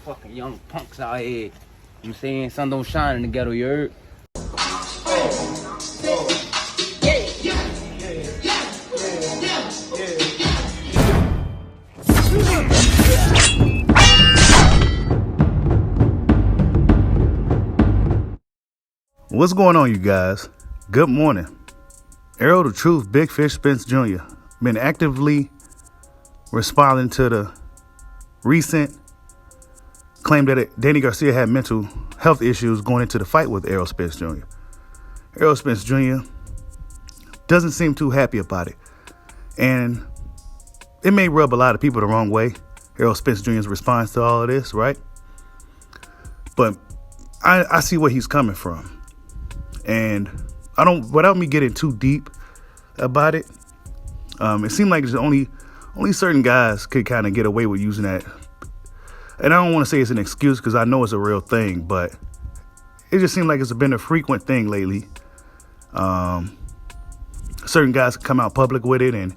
fucking young punks out here. You know what I'm saying? Sun don't shine in the ghetto, you heard? What's going on, you guys? Good morning. Errol the Truth, Big Fish Spence Jr. been actively responding to the recent claim that Danny Garcia had mental health issues going into the fight with Errol Spence Jr. Errol Spence Jr. doesn't seem too happy about it. And it may rub a lot of people the wrong way, Errol Spence Jr.'s response to all of this, right? But I see where he's coming from. And without me getting too deep about it, it seemed like there's only certain guys could kind of get away with using that. And I don't want to say it's an excuse because I know it's a real thing, but it just seemed like it's been a frequent thing lately. Certain guys come out public with it and,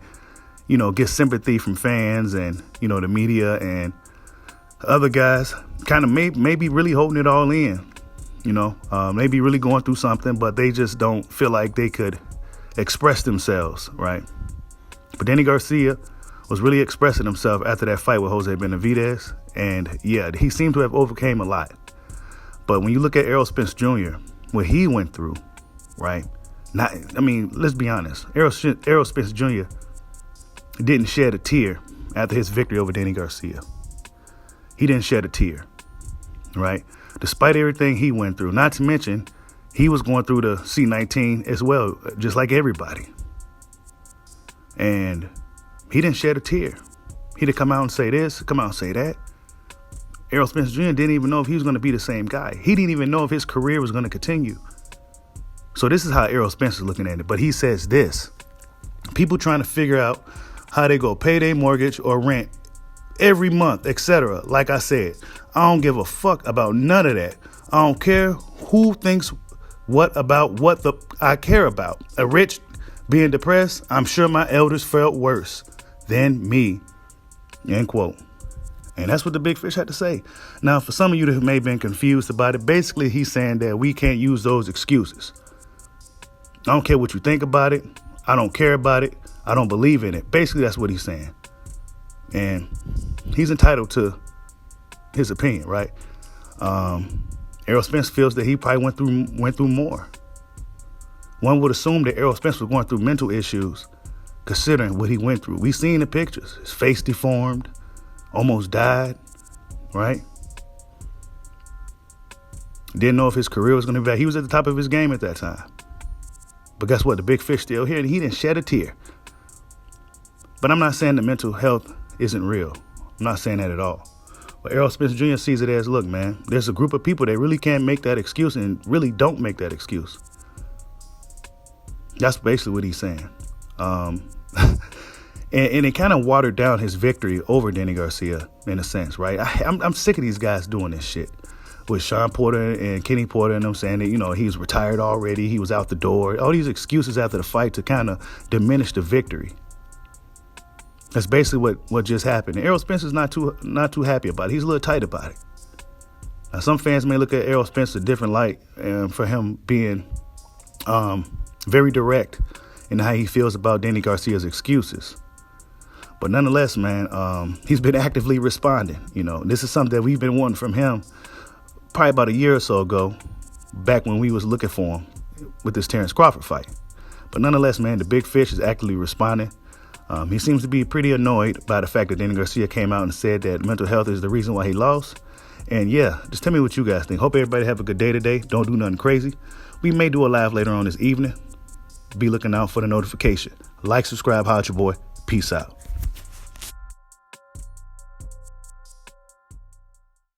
get sympathy from fans and, the media, and other guys kind of maybe really holding it all in. Maybe really going through something, but they just don't feel like they could express themselves, right? But Danny Garcia was really expressing himself after that fight with Jose Benavidez, and yeah, he seemed to have overcame a lot. But when you look at Errol Spence Jr., what he went through, right? Let's be honest. Errol Spence Jr. didn't shed a tear after his victory over Danny Garcia. He didn't shed a tear, right? Despite everything he went through, not to mention, he was going through the C-19 as well, just like everybody. And he didn't shed a tear. He didn't come out and say this, come out and say that. Errol Spence Jr. didn't even know if he was going to be the same guy. He didn't even know if his career was going to continue. So this is how Errol Spence is looking at it. But he says this: people trying to figure out how they go pay their mortgage or rent every month, etc. Like I said, I don't give a fuck about none of that. I don't care who thinks what about what I care about. A rich being depressed, I'm sure my elders felt worse than me. End quote. And that's what the Big Fish had to say. Now, for some of you that may have been confused about it, basically he's saying that we can't use those excuses. I don't care what you think about it. I don't care about it. I don't believe in it. Basically, that's what he's saying. And he's entitled to his opinion, right? Errol Spence feels that he probably went through more. One would assume that Errol Spence was going through mental issues, considering what he went through. We've seen the pictures. His face deformed, almost died, right? Didn't know if his career was going to be back. He was at the top of his game at that time. But guess what? The Big Fish still here, and he didn't shed a tear. But I'm not saying that mental health isn't real. I'm not saying that at all. But Errol Spence Jr. sees it as, look, man, there's a group of people that really can't make that excuse and really don't make that excuse. That's basically what he's saying. And it kind of watered down his victory over Danny Garcia in a sense, right? I'm sick of these guys doing this shit with Sean Porter and Kenny Porter and them saying that, he was retired already. He was out the door. All these excuses after the fight to kind of diminish the victory. That's basically what just happened. And Errol Spence is not too happy about it. He's a little tight about it. Now, some fans may look at Errol Spence a different light, for him being very direct in how he feels about Danny Garcia's excuses. But nonetheless, man, he's been actively responding. This is something that we've been wanting from him probably about a year or so ago, back when we was looking for him with this Terrence Crawford fight. But nonetheless, man, the Big Fish is actively responding. He seems to be pretty annoyed by the fact that Danny Garcia came out and said that mental health is the reason why he lost. And yeah, just tell me what you guys think. Hope everybody have a good day today. Don't do nothing crazy. We may do a live later on this evening. Be looking out for the notification. Like, subscribe, holla at your boy. Peace out.